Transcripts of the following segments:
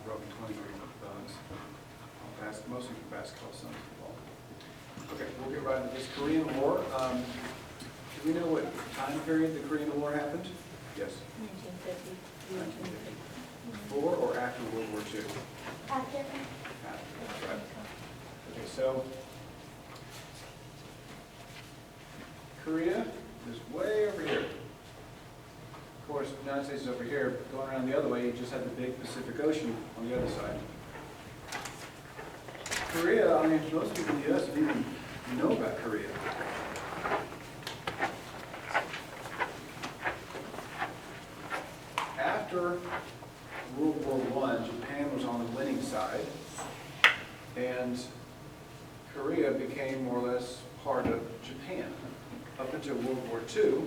broken 23 bones. Mostly for basketball, some football. Okay, we'll get right into this Korean War. Do we know what time period the Korean War happened? Yes. 1950. 1950. Before or after World War II? After. That's right. Okay, so Korea is way over here. Of course, the United States is over here, but going around the other way, you just have the big Pacific Ocean on the other side. Korea, I mean, most people in the U.S. don't even know about Korea. After World War I, Japan was on the winning side, and Korea became more or less part of Japan. Up until World War II,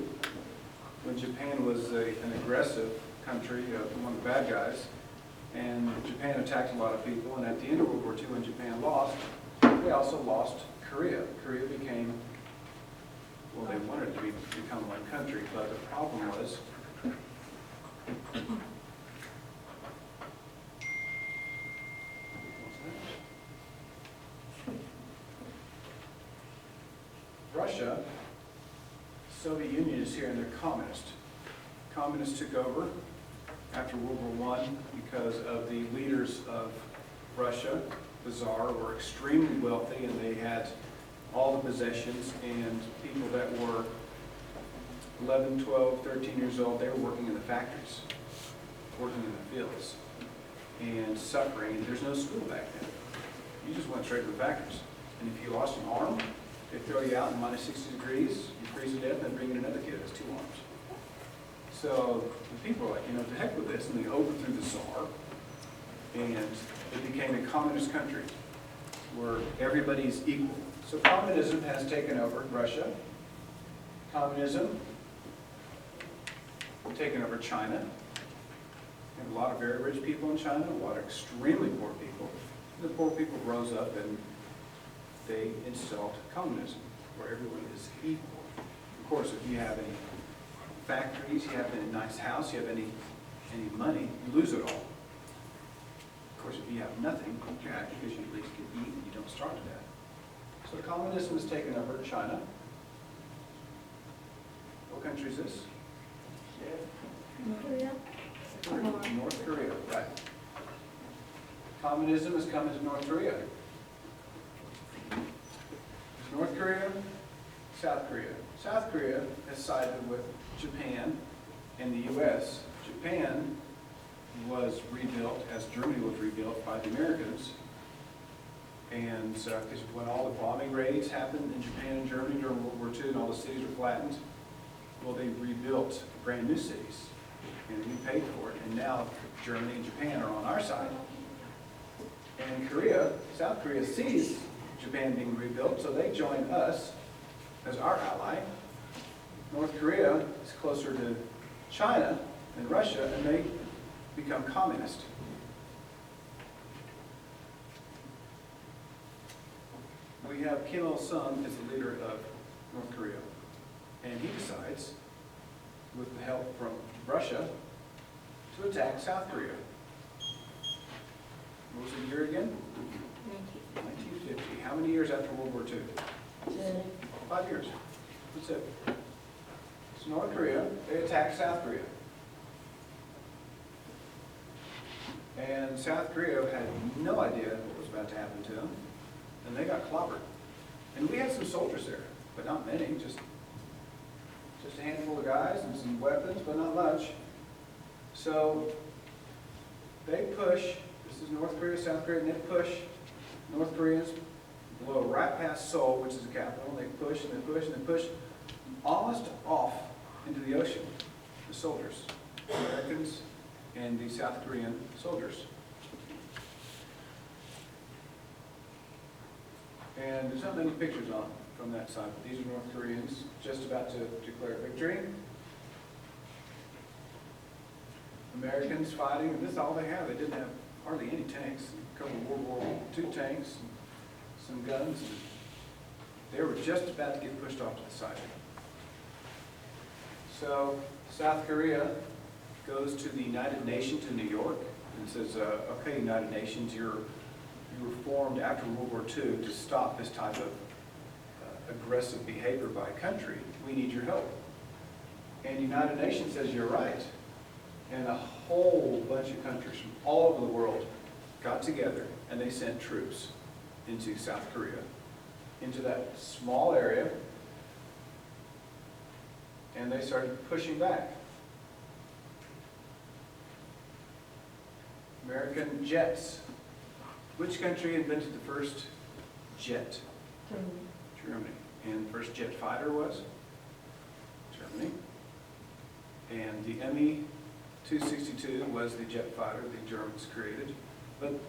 when Japan was an aggressive country, one of the bad guys, and Japan attacked a lot of people, and at the end of World War II, when Japan lost, they also lost Korea. Korea became, well, they wanted to become one country, but the problem was Russia, Soviet Union is here, and they're communist. Communists took over after World War I because of the leaders of Russia, the Tsar, were extremely wealthy, and they had all the possessions, and people that were 11, 12, 13 years old, they were working in the factories, working in the fields, and suffering. There's no school back then. You just went straight to the factories. And if you lost an arm, they'd throw you out in minus 60 degrees, you freeze to death, and bring in another kid that has 2 arms. So the people were like, to heck with this, and they overthrew the Tsar, and it became a communist country where everybody's equal. So communism has taken over Russia. Communism has taken over China. We have a lot of very rich people in China, a lot of extremely poor people. The poor people rose up and they installed communism, where everyone is equal. Of course, if you have any factories, you have any nice house, you have any money, you lose it all. Of course, if you have nothing, you're happy because you at least can eat and you don't starve to death. So communism has taken over China. What country is this? Korea. North Korea, right. Communism has come into North Korea. North Korea, South Korea. South Korea has sided with Japan and the U.S. Japan was rebuilt as Germany was rebuilt by the Americans. And because when all the bombing raids happened in Japan and Germany during World War II and all the cities were flattened, well, they rebuilt brand new cities. And we paid for it. And now Germany and Japan are on our side. And Korea, South Korea sees Japan being rebuilt, so they join us as our ally. North Korea is closer to China than Russia, and they become communist. We have Kim Il-sung as the leader of North Korea, and he decides, with the help from Russia, to attack South Korea. What was the year again? 1950. How many years after World War II? 5 years. That's it. So North Korea, they attacked South Korea. And South Korea had no idea what was about to happen to them. And they got clobbered. And we had some soldiers there, but not many, just a handful of guys and some weapons, but not much. So they push, this is North Korea, South Korea, and they push North Koreans blow right past Seoul, which is the capital, and they push and they push and they push almost off into the ocean, the soldiers, the Americans and the South Korean soldiers. And there's not many pictures on from that side, but these are North Koreans just about to declare victory. Americans fighting, and this is all they have. They didn't have hardly any tanks, a couple of World War II tanks, some guns. They were just about to get pushed off to the side. So South Korea goes to the United Nations in New York, and says, okay, United Nations, you were formed after World War II to stop this type of aggressive behavior by a country. We need your help. And United Nations says, you're right. And a whole bunch of countries from all over the world got together and they sent troops into South Korea, into that small area, and they started pushing back. American jets. Which country invented the first jet? Germany. And the first jet fighter was? Germany. And the Me-262 was the jet fighter the Germans created. But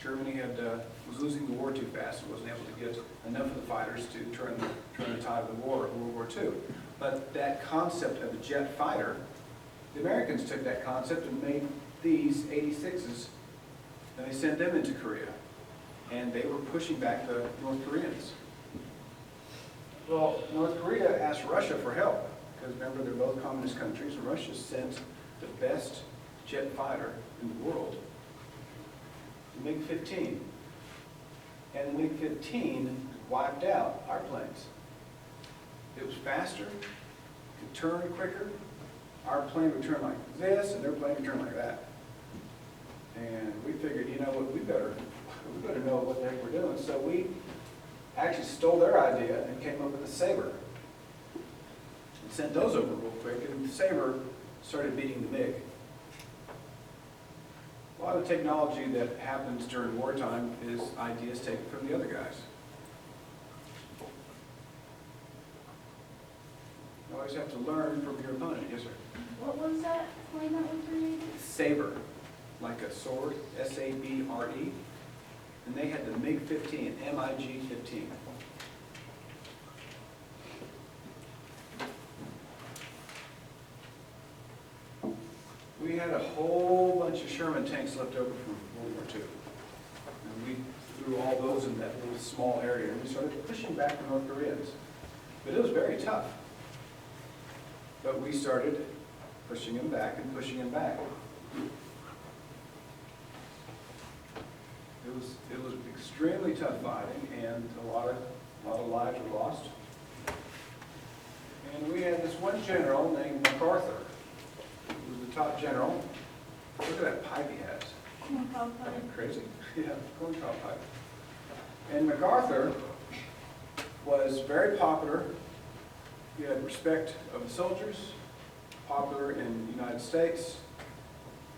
Germany was losing the war too fast and wasn't able to get enough of the fighters to turn the tide of the war of World War II. But that concept of a jet fighter, the Americans took that concept and made these 86s, and they sent them into Korea. And they were pushing back the North Koreans. Well, North Korea asked Russia for help, because remember, they're both communist countries, and Russia sent the best jet fighter in the world, the MiG-15. And the MiG-15 wiped out our planes. It was faster, it turned quicker. Our plane would turn like this, and their plane would turn like that. And we figured, you know what, we better know what the heck we're doing. So we actually stole their idea and came up with a Sabre. And sent those over real quick, and the Sabre started beating the MiG. A lot of technology that happens during wartime is ideas taken from the other guys. You always have to learn from your opponent. Yes, sir? What was that plane that was created? Sabre, like a sword, S-A-B-R-E. And they had the MiG-15, MiG-15. We had a whole bunch of Sherman tanks left over from World War II. And we threw all those in that little small area, and we started pushing back the North Koreans. But it was very tough. But we started pushing them back and pushing them back. It was extremely tough fighting, and a lot of lives were lost. And we had this one general named MacArthur, who was the top general. Look at that pipe he has. Corncob pipe. Isn't that crazy? Yeah, corncob pipe. And MacArthur was very popular. He had respect of the soldiers, popular in the United States.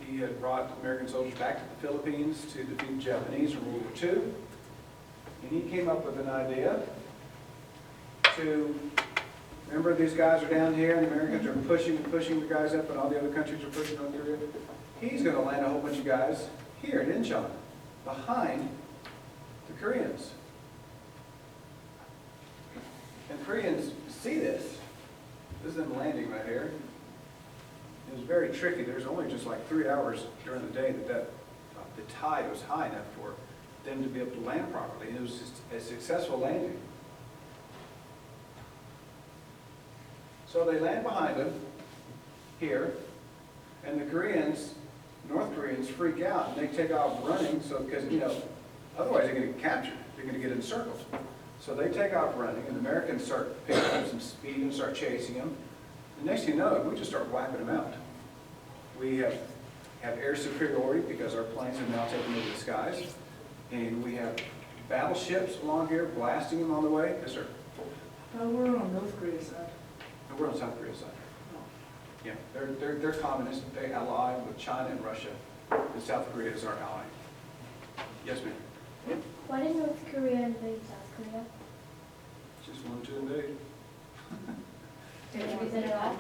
He had brought American soldiers back to the Philippines to defeat the Japanese in World War II. And he came up with an idea to, remember these guys are down here and the Americans are pushing and pushing the guys up and all the other countries are pushing on Korea? He's going to land a whole bunch of guys here at Incheon, behind the Koreans. And Koreans see this. This is them landing right here. It was very tricky. There's only just like 3 hours during the day that the tide was high enough for them to be able to land properly. And it was just a successful landing. So they land behind them here, and the Koreans, North Koreans, freak out and they take off running. So because otherwise they're going to get captured. They're going to get encircled. So they take off running, and the Americans start picking up some speed and start chasing them. The next thing you know, we just start wiping them out. We have air superiority because our planes have now taken over the skies. And we have battleships along here blasting them on the way. Yes, sir? We're on North Korea's side. No, we're on South Korea's side. Yeah, they're communist. They ally with China and Russia. And South Korea is our ally. Yes, ma'am? Why did North Korea invade South Korea? Just wanted to invade. Any reason at all?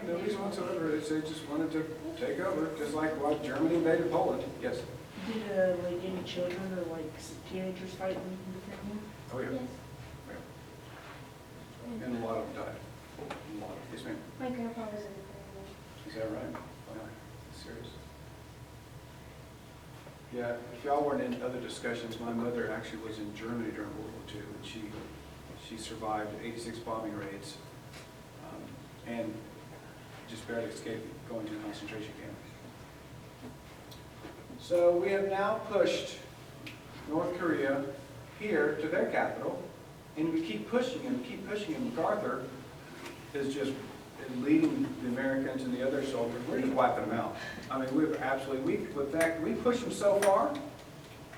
No reason whatsoever. They just wanted to take over, just like what Germany invaded Poland. Yes? Did like any children or like teenagers fight in the family? Oh, yeah. Yes. Yeah. And a lot of them died. A lot. Yes, ma'am? My grandpa was in the Korean War. Is that right? Wow. Serious? Yeah, if y'all weren't in other discussions, my mother actually was in Germany during World War II, and she survived 86 bombing raids, and just barely escaped going to a concentration camp. So we have now pushed North Korea here to their capital, and we keep pushing and keep pushing, and MacArthur is just leading the Americans and the other soldiers. We're just wiping them out. I mean, we're absolutely, with that, we push them so far.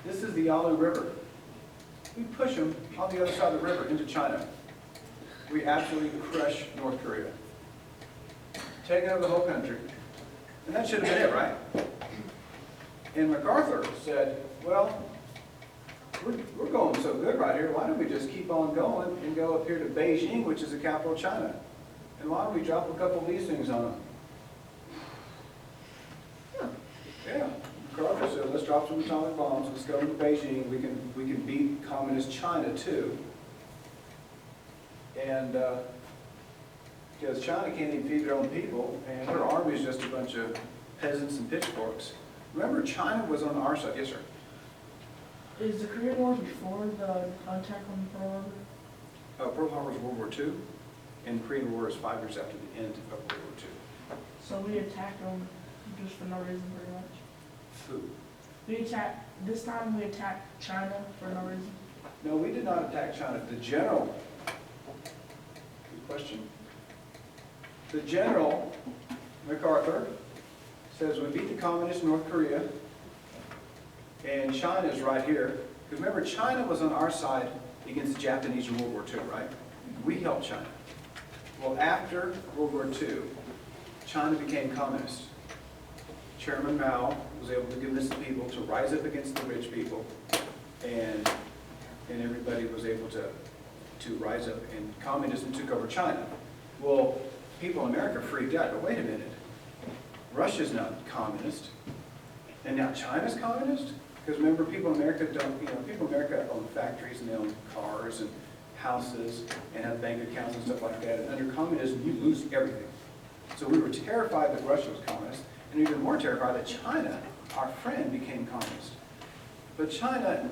This is the Yalu River. We push them on the other side of the river into China. We absolutely crush North Korea. Taking over the whole country. And that should have been it, right? And MacArthur said, well, we're going so good right here, why don't we just keep on going and go up here to Beijing, which is the capital of China? And why don't we drop a couple of these things on them? Yeah, MacArthur said, let's drop some atomic bombs, let's go to Beijing, we can beat communist China too. And because China can't even feed their own people, and their army is just a bunch of peasants and pitchforks. Remember, China was on our side. Yes, sir. Is the Korean War before the attack on Pearl Harbor? Pearl Harbor was World War II, and the Korean War is 5 years after the end of World War II. So we attacked them just for no reason, pretty much. Who? This time we attacked China for no reason. No, we did not attack China. The general, good question. The general, MacArthur, says we beat the communists in North Korea, and China is right here. Because remember, China was on our side against the Japanese in World War II, right? We helped China. Well, after World War II, China became communist. Chairman Mao was able to convince the people to rise up against the rich people, and everybody was able to rise up, and communism took over China. Well, people in America freaked out, but wait a minute. Russia's not communist, and now China's communist? Because remember, people in America people in America own factories and they own cars and houses and have bank accounts and stuff like that. And under communism, you lose everything. So we were terrified that Russia was communist, and even more terrified that China, our friend, became communist. But China,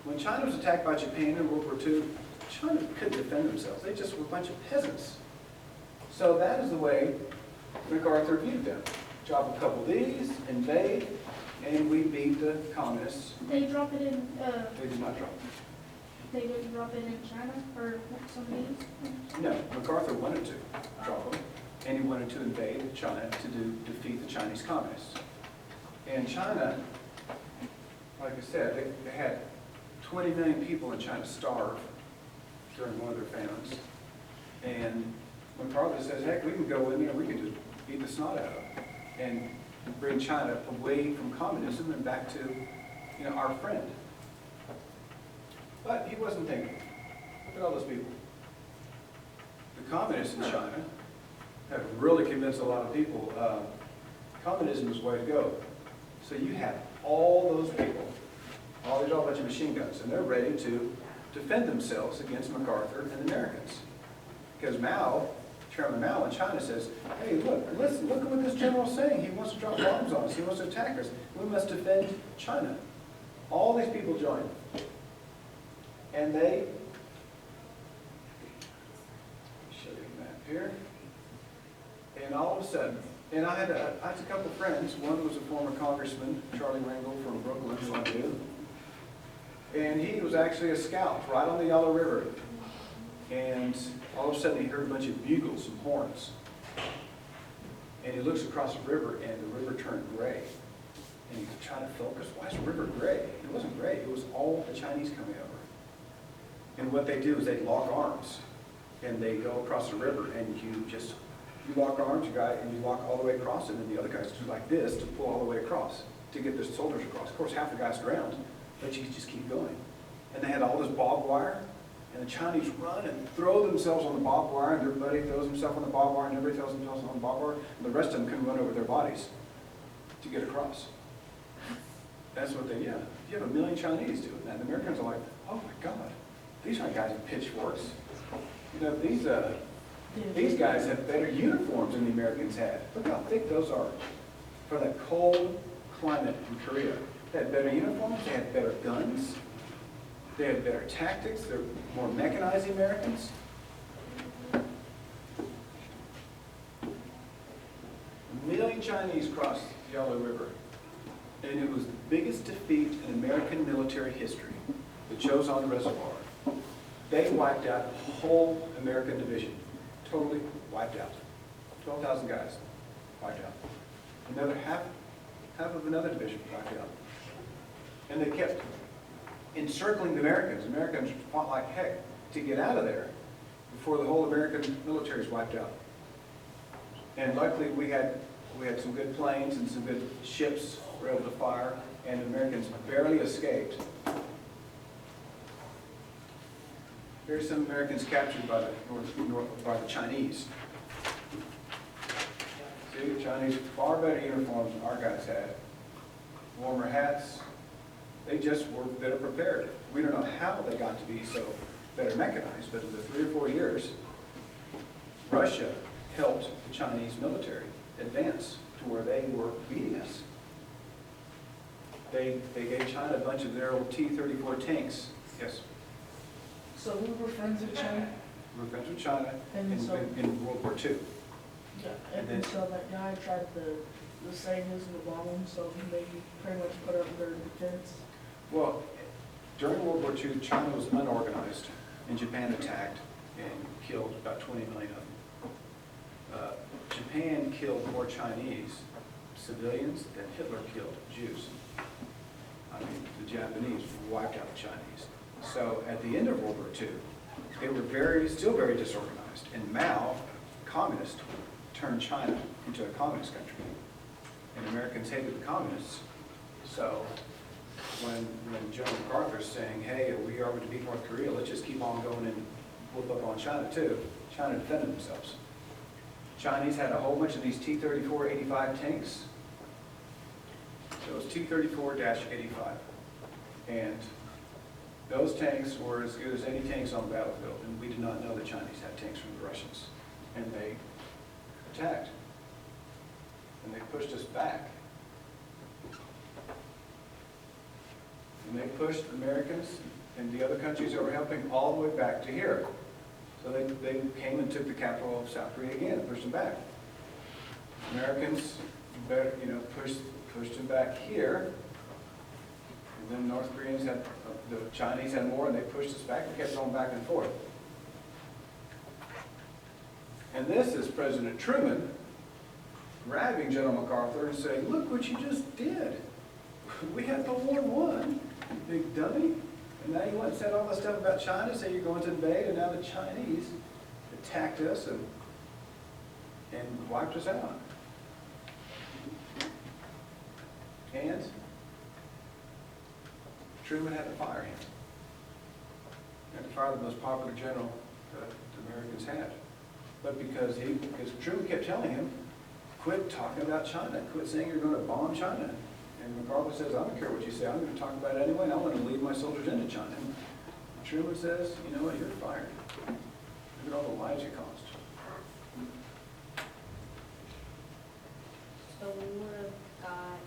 when China was attacked by Japan in World War II, China couldn't defend themselves. They just were a bunch of peasants. So that is the way MacArthur viewed them. Drop a couple of these, invade, and we beat the communists. They drop it in, They did not drop them. they didn't drop it in China or somebody? No, MacArthur wanted to drop them, and he wanted to invade China to defeat the Chinese communists. And China, like I said, they had 20 million people in China starve during one of their famines. And MacArthur says, heck, we can go in there, we can just beat the snot out of them and bring China away from communism and back to, our friend. But he wasn't thinking. Look at all those people. The communists in China have really convinced a lot of people communism is the way to go. So you have all those people, there's all a bunch of machine guns, and they're ready to defend themselves against MacArthur and the Americans. Because Chairman Mao in China says, hey, look at what this general's saying. He wants to drop bombs on us. He wants to attack us. We must defend China. All these people join. And they, show you a map here. And all of a sudden, and I had a couple friends. One was a former congressman, Charlie Rangel from Brooklyn, who I knew. And he was actually a scout right on the Yellow River. And all of a sudden he heard a bunch of bugles and horns. And he looks across the river, and the river turned gray. And he's trying to focus, why is the river gray? It wasn't gray, it was all the Chinese coming over. And what they do is they lock arms, and they go across the river, and you lock arms, and you walk all the way across, and then the other guys do like this to pull all the way across, to get the soldiers across. Of course, half the guys drowned, but you just keep going. And they had all this barbed wire, and the Chinese run and throw themselves on the barbed wire, and everybody throws himself on the barbed wire, and everybody throws themselves on the barbed wire, and the rest of them can run over their bodies to get across. That's what they, You have 1 million Chinese doing that. And the Americans are like, oh my God, these aren't guys with pitchforks. These guys have better uniforms than the Americans had. Look how thick those are for that cold climate in Korea. They had better uniforms, they had better guns, they had better tactics, they're more mechanized, the Americans. 1 million Chinese crossed the Yellow River. And it was the biggest defeat in American military history, the Chosin Reservoir. They wiped out a whole American division, totally wiped out. 12,000 guys wiped out. Another half of another division wiped out. And they kept encircling the Americans. Americans fought like heck to get out of there before the whole American military was wiped out. And luckily we had some good planes and some good ships were able to fire, and the Americans barely escaped. Here's some Americans captured by the Chinese. See, the Chinese, far better uniforms than our guys had. Warmer hats. They just were better prepared. We don't know how they got to be so better mechanized, but in the 3 or 4 years, Russia helped the Chinese military advance to where they were beating us. They gave China a bunch of their old T-34 tanks. Yes, So we were friends with China? we were friends with China in World War II. Yeah, and so that guy tried to say he was going to bomb them, so they pretty much put up their defense. Well, during World War II, China was unorganized, and Japan attacked and killed about 20 million of them. Japan killed more Chinese civilians than Hitler killed Jews. I mean, the Japanese wiped out the Chinese. So at the end of World War II, they were still very disorganized, and Mao, communist, turned China into a communist country. And Americans hated the communists. So when General MacArthur's saying, hey, we are going to beat North Korea, let's just keep on going and whoop up on China too, China defended themselves. Chinese had a whole bunch of these T-34-85 tanks. So it was T-34-85. And those tanks were as good as any tanks on the battlefield, and we did not know the Chinese had tanks from the Russians. And they attacked. And they pushed us back. And they pushed Americans and the other countries that were helping all the way back to here. So they came and took the capital of South Korea again and pushed them back. Americans, pushed them back here. And then North Koreans had, the Chinese had more, and they pushed us back and kept going back and forth. And this is President Truman grabbing General MacArthur and saying, look what you just did. We had the war won, you big dummy. And now you went and said all this stuff about China, say you're going to invade, and now the Chinese attacked us and wiped us out. And Truman had to fire him. He had to fire the most popular general that the Americans had. But because Truman kept telling him, quit talking about China, quit saying you're going to bomb China. And MacArthur says, I don't care what you say, I'm going to talk about it anyway, and I want to lead my soldiers into China. And Truman says, you know what, you're fired. Look at all the lives you caused. So we would have got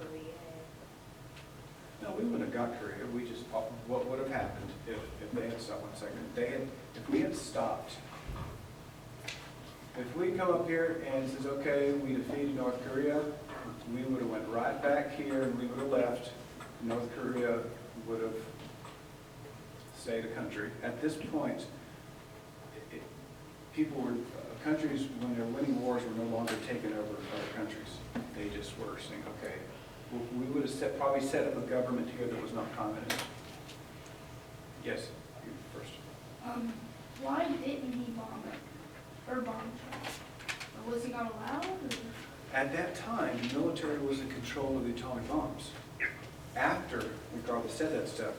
Korea. No, we wouldn't have got Korea. We just, what would have happened if they had stopped, one second, if we had stopped, if we come up here and says, okay, we defeated North Korea, we would have went right back here and we would have left. North Korea would have stayed a country. At this point, countries, when they're winning wars, were no longer taking over other countries. They just were saying, okay, we would have probably set up a government here that was not communist. Yes, you first. Why didn't he bomb it? Or bomb China? Or was he not allowed? Or? At that time, the military was in control of the atomic bombs. After MacArthur said that stuff,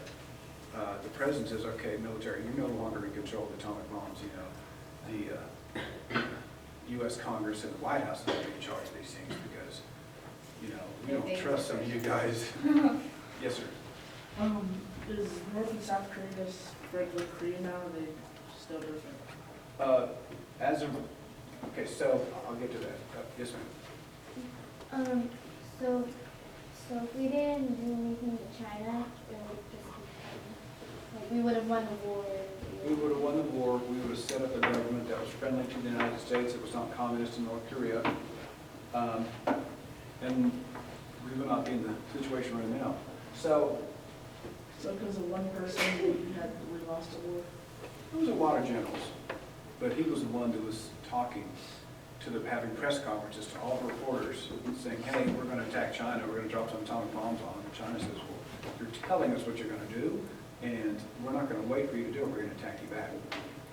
the president says, okay, military, you're no longer in control of the atomic bombs. You know, the U.S. Congress and the White House is going to be in charge of these things because, you know, we don't trust some of you guys. Yes, sir. Is North and South Korea just regular Korea now, or are they still different? Okay, so I'll get to that. Yes, ma'am. So if we didn't do anything to China, it would just be like we would have won the war. We would have won the war. We would have set up a government that was friendly to the United States. It was not communist in North Korea. And we would not be in the situation we're in now. So So because of one person, we lost a war. it was a lot of generals, but he was the one that was talking to the, having press conferences to all the reporters, saying, hey, we're going to attack China, we're going to drop some atomic bombs on them. And China says, well, you're telling us what you're going to do, and we're not going to wait for you to do it, we're going to attack you back.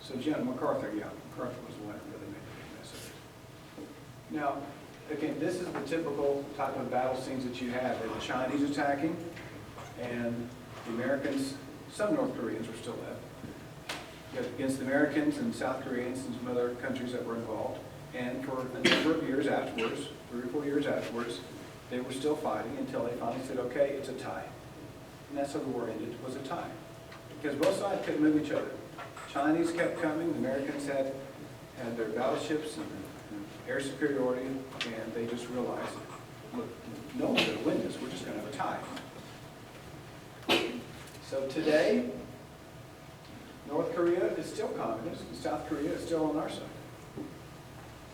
So General MacArthur, yeah, MacArthur was the one who really made a big mess of it. Now, again, this is the typical type of battle scenes that you have, where the Chinese attacking, and the Americans, some North Koreans were still left, against the Americans and South Koreans and some other countries that were involved. And for a number of years afterwards, 3 or 4 years afterwards, they were still fighting until they finally said, okay, it's a tie. And that's how the war ended, was a tie. Because both sides couldn't move each other. Chinese kept coming, the Americans had their battleships and air superiority, and they just realized, look, no one's going to win this, we're just going to have a tie. So today, North Korea is still communist, and South Korea is still on our side.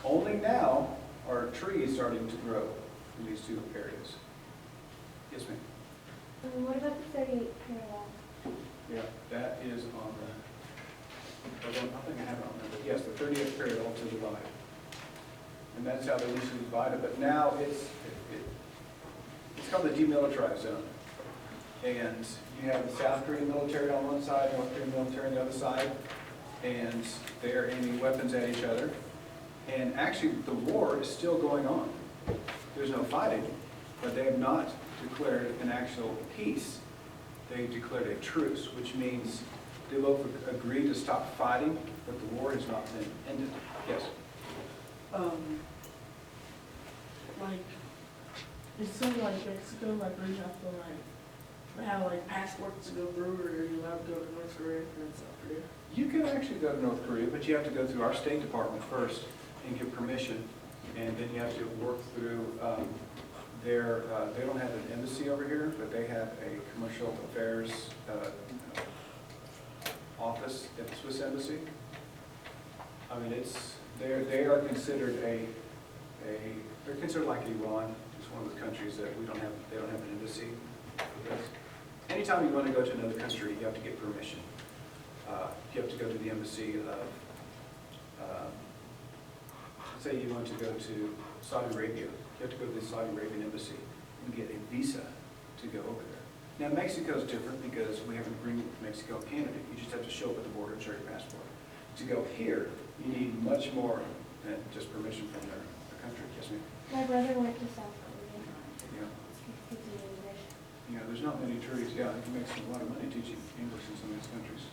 Only now are trees starting to grow in these two areas. Yes, ma'am? What about the 38th parallel? Yeah, that is on the, I think I have it on there, but yes, the 30th parallel to divide. And that's how they used to divide it, but now it's called the demilitarized zone. And you have the South Korean military on one side, North Korean military on the other side, and they're aiming weapons at each other. And actually, the war is still going on. There's no fighting, but they have not declared an actual peace. They declared a truce, which means they both agreed to stop fighting, but the war has not been ended. Yes? Like, it seems like Mexico, like, we have to, like, have, like, passports to go through, or are you allowed to go to North Korea and South Korea? You can actually go to North Korea, but you have to go through our State Department first and get permission, and then you have to work through they don't have an embassy over here, but they have a commercial affairs office at the Swiss Embassy. I mean, they are considered they're considered like Iran. It's one of the countries that they don't have an embassy. Anytime you want to go to another country, you have to get permission. You have to go to the embassy of, say you want to go to Saudi Arabia, you have to go to the Saudi Arabian embassy and get a visa to go over there. Now Mexico is different because we have an agreement with Mexico and Canada. You just have to show up at the border and show your passport. To go here, you need much more than just permission from their country. Yes, ma'am? My brother went to South Korea. Yeah. Speaks English. You know, there's not many trees. Yeah, you can make a lot of money teaching English in some of these countries.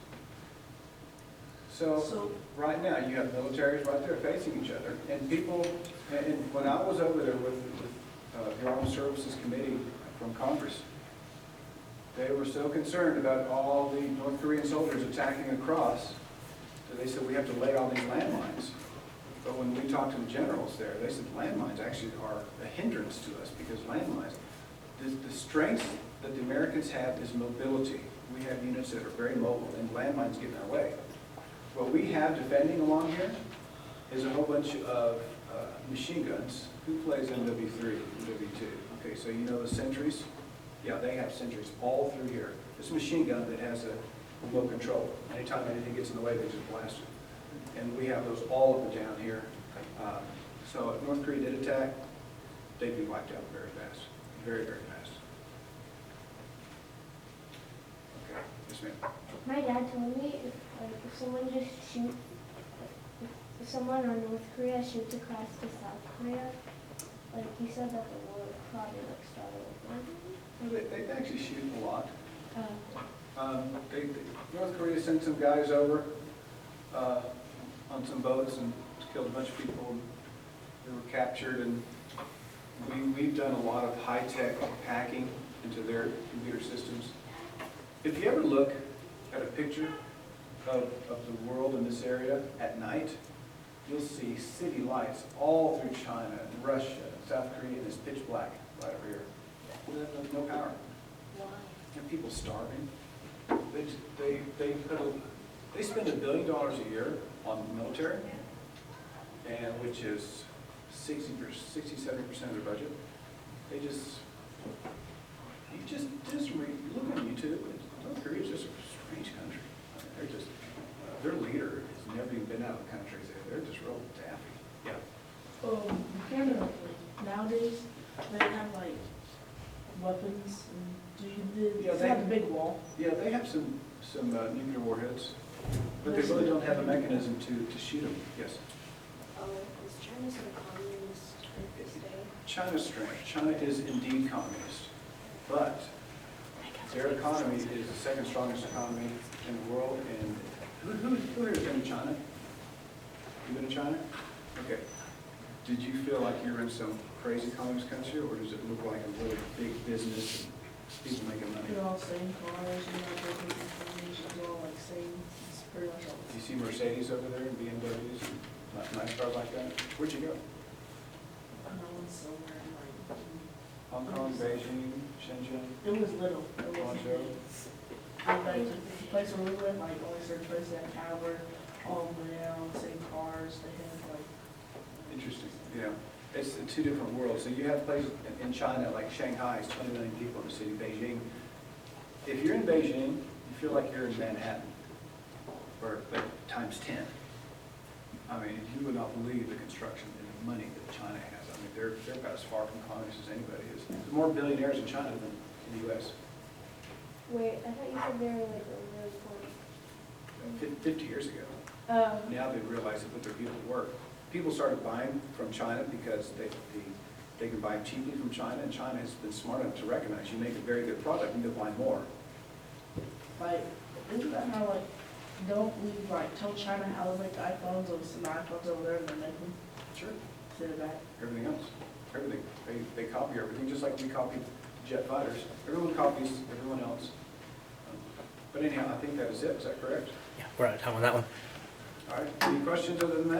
So right now, you have militaries right there facing each other, and people, and when I was over there with the Armed Services Committee from Congress, they were so concerned about all the North Korean soldiers attacking across that they said we have to lay all these landmines. But when we talked to the generals there, they said landmines actually are a hindrance to us because landmines, the strength that the Americans have is mobility. We have units that are very mobile, and landmines get in our way. What we have defending along here is a whole bunch of machine guns. Who plays MW3, MW2? Okay, so you know the sentries? Yeah, they have sentries all through here. It's a machine gun that has a remote control. Anytime anything gets in the way, they just blast it. And we have those all over down here. So if North Korea did attack, they'd be wiped out very fast. Very, very fast. Okay, yes ma'am. My dad told me if someone just shoots, if someone on North Korea shoots across to South Korea, like he said that the war would probably like start over. Well, they actually shoot a lot. North Korea sent some guys over on some boats and killed a bunch of people. They were captured, and we've done a lot of high-tech hacking into their computer systems. If you ever look at a picture of the world in this area at night, you'll see city lights all through China and Russia and South Korea, and it's pitch black right over here. There's no power. Why? And people starving. They spend $1 billion a year on the military, and which is 60, 70% of their budget. weapons and do Yeah, they have a big wall. Yeah, they have some nuclear warheads, but they really don't have a mechanism to shoot them. Yes. Is China still communist at this day? China's strange. China is indeed communist, but their economy is the second strongest economy in the world. And who here has been to China? You been to China? Okay. Did you feel like you were in some crazy communist country, or does it look like a really big business and people making money? They're all same cars, you know, they're big information's all like same, it's pretty much all the You same. see Mercedes over there and BMWs and nice cars like that? Where'd you go? I know it's somewhere in like, Hong Kong, Beijing, Shenzhen, it was little, it wasn't Guangzhou? big. But like the place where we live, like only certain places that power, all the way down, same cars, they have like, Interesting, yeah. It's the two different worlds. So you have places in China, like Shanghai, is 20 million people in the city, Beijing. If you're in Beijing, you feel like you're in Manhattan, or like times 10. I mean, you would not believe the construction and the money that China has. I mean, they're about as far from communist as anybody is. There's more billionaires in China than in the US. Wait, I thought you said they were like really poor. 50 years ago. Now they realize they put their people to work. People started buying from China because they can buy cheaply from China, and China has been smart enough to recognize you make a very good product and they'll buy more. like, isn't that how like, don't we like tell China how to make the iPhones or some iPhones over there and they make them? Sure. Instead of that. Everything else, everything. They copy everything, just like we copied jet fighters. Everyone copies everyone else. But anyhow, I think that is it. Is that correct? Yeah, we're out of time on that one. All right. Any questions other than that?